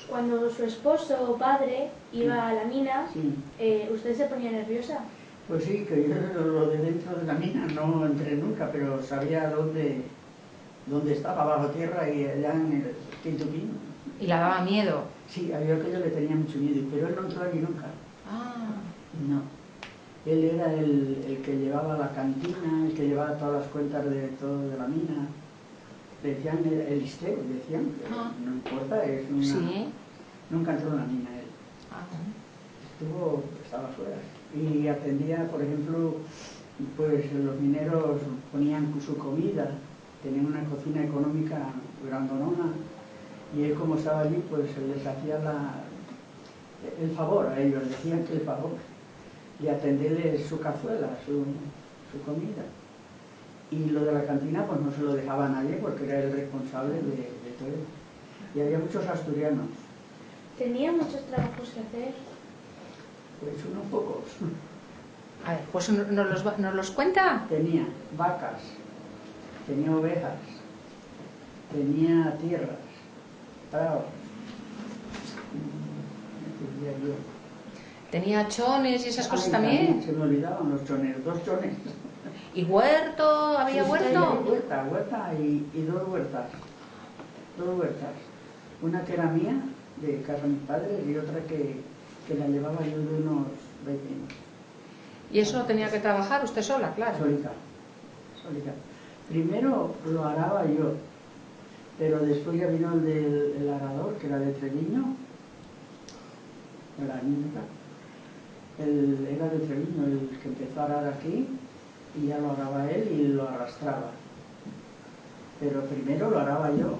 Cuando su esposo o padre iba a la mina, ¿usted se ponía nerviosa? Pues sí, que yo lo de dentro de la mina no entré nunca, pero sabía dónde estaba, bajo tierra y allá en el quinto pino. ¿Y le daba miedo? Sí, había que yo le tenía mucho miedo, pero él no entró allí nunca. Ah. No. Él era el que llevaba la cantina, el que llevaba todas las cuentas de todo de la mina. Decían el listeo, decían, no importa, es una... Sí. Nunca entró en la mina él. Estaba fuera. Y atendía, por ejemplo, pues los mineros ponían su comida, tenían una cocina económica grandonona, y él como estaba allí, pues les hacía el favor a ellos, decían que el favor, y atenderles su cazuela, su comida. Y lo de la cantina pues no se lo dejaba a nadie porque era el responsable de todo. Y había muchos asturianos. ¿Tenía muchos trabajos que hacer? Pues unos pocos. A ver, pues ¿nos los cuenta? Tenía vacas, tenía ovejas, tenía tierras, prados. ¿Tenía chones y esas cosas también? Se me olvidaban los chones, 2 chones. ¿Y huerto? ¿Había huerto? Huerta y 2 huertas. 2 huertas. Una que era mía, de casa de mis padres, y otra que la llevaba yo de unos vecinos. ¿Y eso tenía que trabajar usted sola, claro? Solita. Primero lo araba yo, pero después ya vino el arador, que era de Treviño, era de Treviño, el que empezó a arar aquí, y ya lo araba él y lo arrastraba. Pero primero lo araba yo.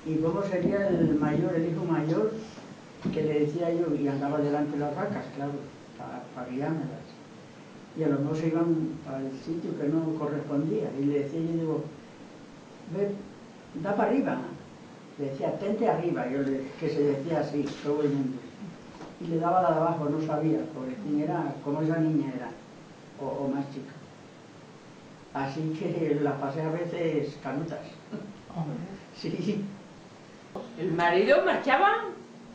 ¿Y cómo sería el hijo mayor, que le decía yo, y andaba delante de las vacas, claro, para guiármelas? Y a lo mejor se iban al sitio que no correspondía, y le decía, yo digo, ve, da para arriba. Le decía, tente arriba, que se decía así, todo el mundo. Y le daba la de abajo, no sabía, porque era como esa niña era, o más chica. Así que la pasé a veces canutas. Sí. El marido marchaba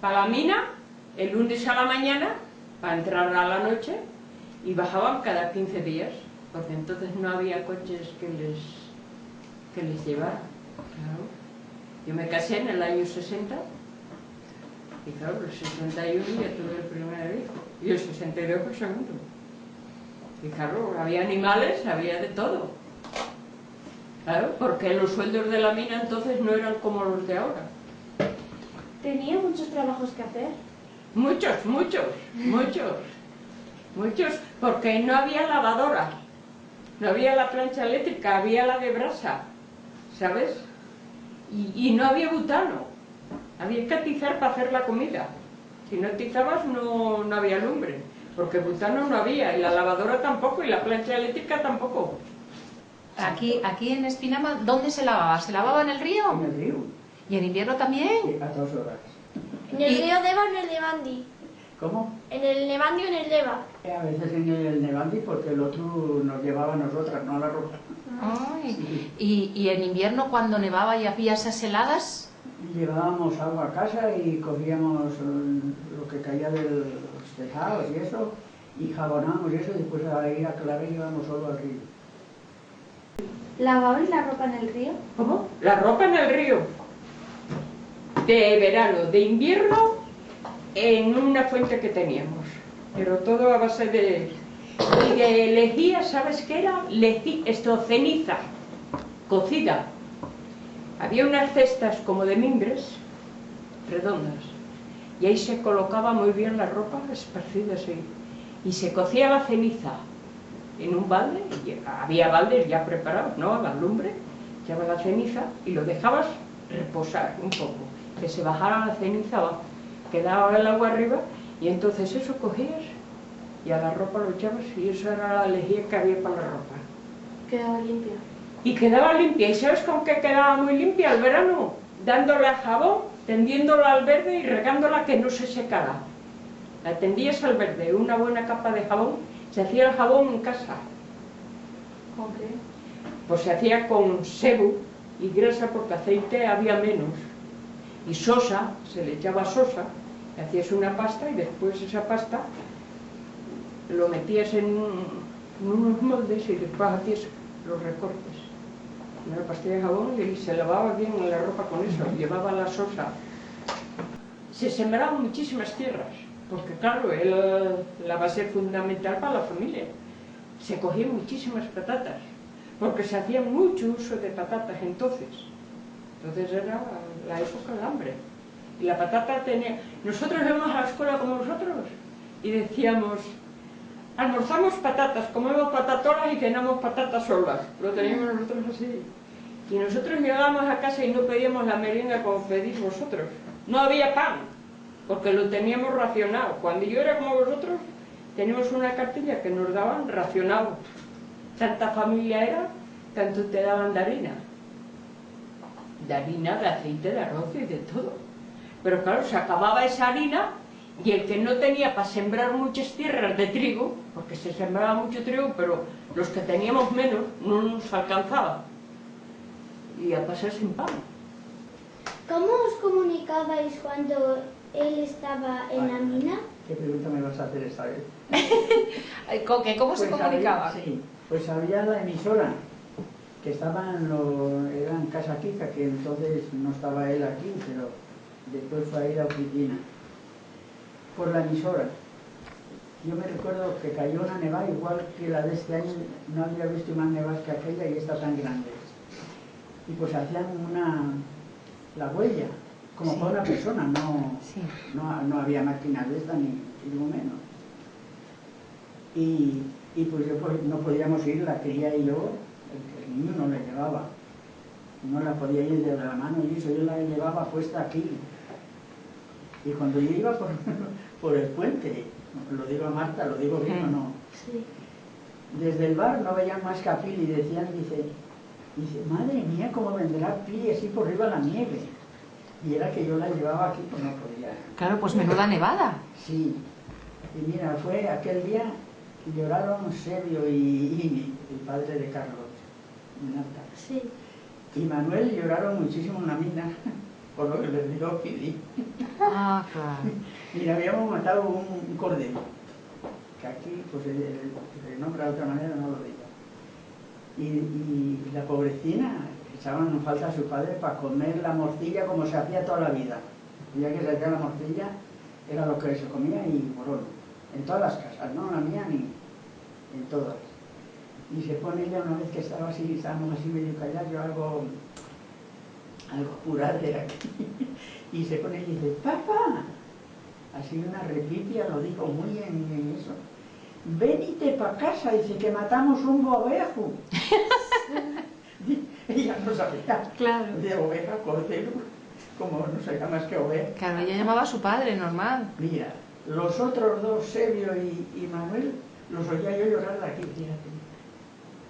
para la mina el lunes a la mañana para entrar a la noche y bajaban cada 15 días, porque entonces no había coches que les llevaran. Claro. Yo me casé en el año 60 y claro, en el 61 ya tuve el primer hijo. y el 62 fue segundo. Y claro, había animales, había de todo. Claro, porque los sueldos de la mina entonces no eran como los de ahora. ¿Tenía muchos trabajos que hacer? Muchos, porque no había lavadora, no había la plancha eléctrica, había la de brasa, ¿sabes? Y no había butano, había que atizar para hacer la comida. Si no atizabas no había lumbre, porque butano no había, y la lavadora tampoco, y la plancha eléctrica tampoco. Aquí en Espinama, ¿dónde se lavaba? ¿Se lavaba en el río? En el río. ¿Y en invierno también? Sí, a 2 horas. ¿En el río Deva o en el Levandi? ¿Cómo? ¿En el Levandi o en el Deva? A veces en el Nevandi porque el otro nos llevaba a nosotras, no a la ropa. Ay. ¿Y en invierno cuando nevaba y había esas heladas? Llevábamos agua a casa y cogíamos lo que caía de los tejados y eso, y jabonábamos y eso, y después a ir a Clave íbamos solo al río. ¿Lavabais la ropa en el río? ¿Cómo? La ropa en el río. De verano, de invierno, en una fuente que teníamos. Pero todo a base de... Y de lejía, ¿sabes qué era? Ceniza, cocida. Había unas cestas como de mimbres, redondas. Y ahí se colocaba muy bien la ropa, esparcida así. Y se cocía la ceniza en un balde, y había baldes ya preparados, ¿no? A la lumbre, echabas la ceniza y lo dejabas reposar un poco, que se bajara la ceniza abajo, quedaba el agua arriba, y entonces eso cogías y a la ropa lo echabas, y eso era la lejía que había para la ropa. Quedaba limpia. Y quedaba limpia, ¿y sabes con qué quedaba muy limpia al verano? Dándola jabón, tendiéndola al verde y regándola que no se secara. La tendías al verde, una buena capa de jabón. Se hacía el jabón en casa. ¿Con qué? Pues se hacía con sebo y grasa porque aceite había menos. Y sosa, se le echaba sosa, y hacías una pasta y después esa pasta lo metías en unos moldes y después hacías los recortes. Una pastilla de jabón y se lavaba bien la ropa con eso, llevaba la sosa. Se sembraban muchísimas tierras. Porque claro, la base fundamental para la familia. Se cogían muchísimas patatas, porque se hacía mucho uso de patatas entonces. Entonces era la época del hambre. Y la patata tenía... Nosotros íbamos a la escuela como vosotros y decíamos, almorzamos patatas, comemos patatolas y cenamos patatas solas. Lo teníamos nosotros así. Y nosotros llegábamos a casa y no pedíamos la merienda como pedís vosotros. No había pan, porque lo teníamos racionado. Cuando yo era como vosotros, teníamos una cartilla que nos daban racionado. Tanta familia era, tanto te daban de harina. De harina, de aceite, de arroz y de todo. Pero claro, se acababa esa harina y el que no tenía para sembrar muchas tierras de trigo, porque se sembraba mucho trigo, pero los que teníamos menos no nos alcanzaba. Y a pasar sin pan. ¿Cómo os comunicabais cuando él estaba en la mina? ¿Qué pregunta me vas a hacer esta vez? ¿Cómo se comunicaba? Sí, pues había la emisora, que estaba era en Casa Quica, que entonces no estaba él aquí, pero después fue a ir a la oficina, por la emisora. Yo me recuerdo que cayó una nevada igual que la de este año, no había visto más nevadas que aquella y esta tan grande. Y pues hacían la huella, como para una persona, no había máquinas de esta ni lo menos. Y pues no podíamos ir, la quería y yo, el niño no la llevaba, no la podía ir de la mano y eso, yo la llevaba puesta aquí. Y cuando yo iba por el puente, lo digo a Marta, lo digo bien o no, Sí. desde el bar no veían más que a Pili y decían, dice, madre mía, cómo vendrá Pili así por arriba la nieve. Y era que yo la llevaba aquí, pues no podía. Claro, pues menuda nevada. Sí. Y mira, fue aquel día, lloraron Sergio y el padre de Carlos, Minata. Sí. Y Manuel lloraron muchísimo en la mina, por lo que les dio Pili. Ah, claro. Mira, habíamos matado un cordero, que aquí pues el nombre de otra manera no lo digo. Y la pobrecina echaban en falta a su padre para comer la morcilla como se hacía toda la vida. Ya que se hacía la morcilla, era lo que se comía y morón. en todas las casas, no en la mía ni en todas. Y se pone ella una vez que estábamos así medio callados, yo algo jurado era aquí, y se pone y dice, papá, así una repipia, lo dijo muy en eso, venite para casa, dice que matamos un bovejo. Ella no sabía de oveja, cordero, como no sabía más que oveja. Claro, ella llamaba a su padre, normal. Mira, los otros dos, Sebio y Manuel, los oía yo llorar de aquí, fíjate.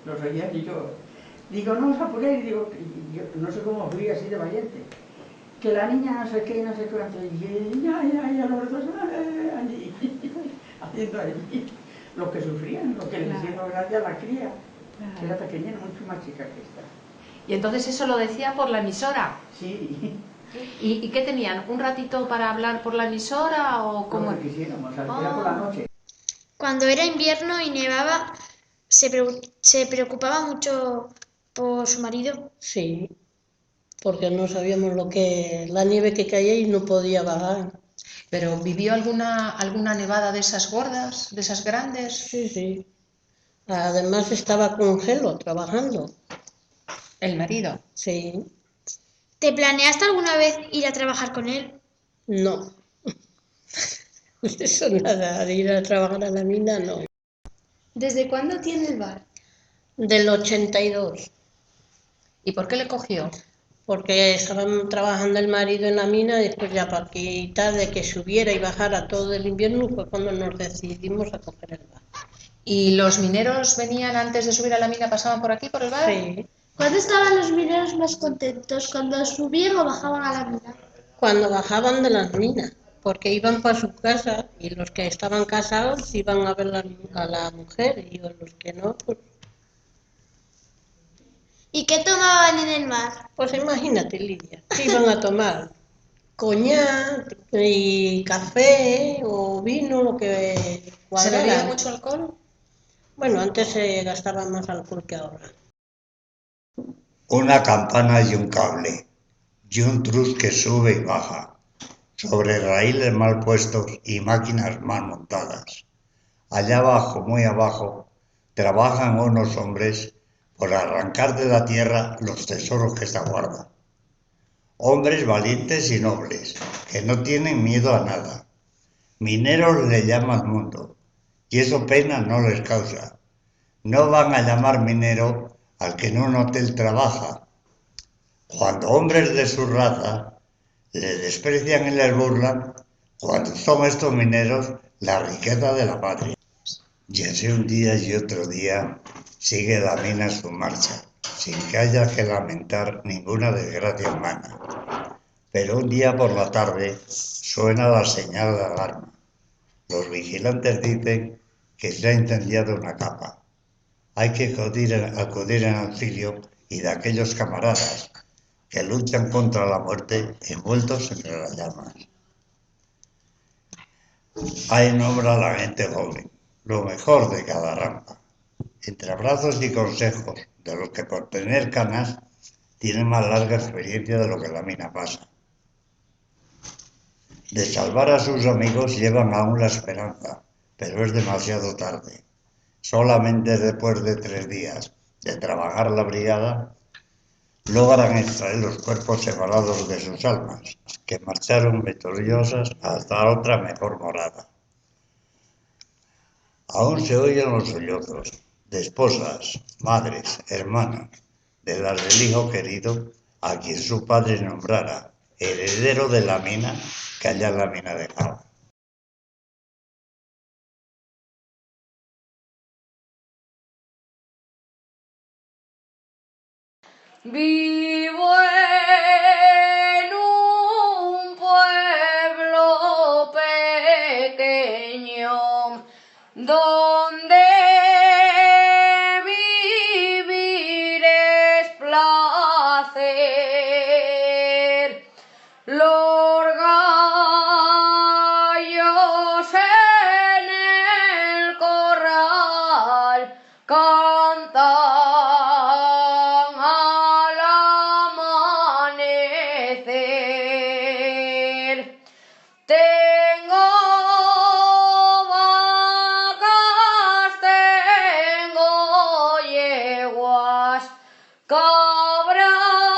Los oía y yo, digo, no os apuréis, digo, yo no sé cómo fui así de valiente. Que la niña no sé qué, no sé cuánto, y ya, los dos, allí, haciendo allí lo que sufrían, lo que les hizo gracia a la cría, que era pequeña, mucho más chica que esta. Y entonces eso lo decía por la emisora. Sí. ¿Y qué tenían? ¿Un ratito para hablar por la emisora o cómo? Lo que quisiéramos, era por la noche. Cuando era invierno y nevaba, se preocupaba mucho por su marido. Sí, porque no sabíamos la nieve que caía y no podía bajar. ¿Pero vivió alguna nevada de esas gordas, de esas grandes? Sí. Además estaba con Gelo trabajando. ¿El marido? Sí. ¿Te planeaste alguna vez ir a trabajar con él? No. Eso nada, de ir a trabajar a la mina no. ¿Desde cuándo tiene el bar? Del 82. ¿Y por qué le cogió? Porque estaban trabajando el marido en la mina y después ya para quitar de que subiera y bajara todo el invierno fue cuando nos decidimos a coger el bar. ¿Y los mineros venían antes de subir a la mina, pasaban por aquí, por el bar? Sí. ¿Cuándo estaban los mineros más contentos? ¿Cuando subían o bajaban a la mina? Cuando bajaban de las minas, porque iban para su casa y los que estaban casados iban a ver a la mujer y los que no, pues... ¿Y qué tomaban en el bar? Pues imagínate, Lidia, ¿qué iban a tomar? Coñac y café o vino, lo que cuadrara. ¿Se bebía cuadrara. mucho alcohol? Bueno, antes se gastaba más alcohol que ahora. Una campana y un cable, y un trus que sube y baja, sobre raíles mal puestos y máquinas mal montadas. Allá abajo, muy abajo, trabajan unos hombres por arrancar de la tierra los tesoros que esta guarda. Hombres valientes y nobles, que no tienen miedo a nada. Mineros le llaman mundo, y eso pena no les causa. No van a llamar minero al que en un hotel trabaja. Cuando hombres de su raza le desprecian y les burlan, cuando son estos mineros la riqueza de la patria. Y así un día y otro día sigue la mina su marcha, sin que haya que lamentar ninguna desgracia humana. Pero un día por la tarde suena la señal de alarma. Los vigilantes dicen que se ha incendiado una capa. Hay que acudir en auxilio y de aquellos camaradas que luchan contra la muerte envueltos entre las llamas. Hay nombra a la gente joven, lo mejor de cada rampa, entre abrazos y consejos de los que por tener canas tienen más larga experiencia de lo que la mina pasa. De salvar a sus amigos llevan aún la esperanza, pero es demasiado tarde. Solamente después de 3 días de trabajar la brigada, logran extraer los cuerpos separados de sus almas, que marcharon victoriosas hasta otra mejor morada. Aún se oyen los sollozos de esposas, madres, hermanas, de las del hijo querido, a quien su padre nombrara heredero de la mina que allá en la mina dejaba. Vivo en un pueblo pequeño donde vivir es placer. Los gallos en el corral cantan a la habrá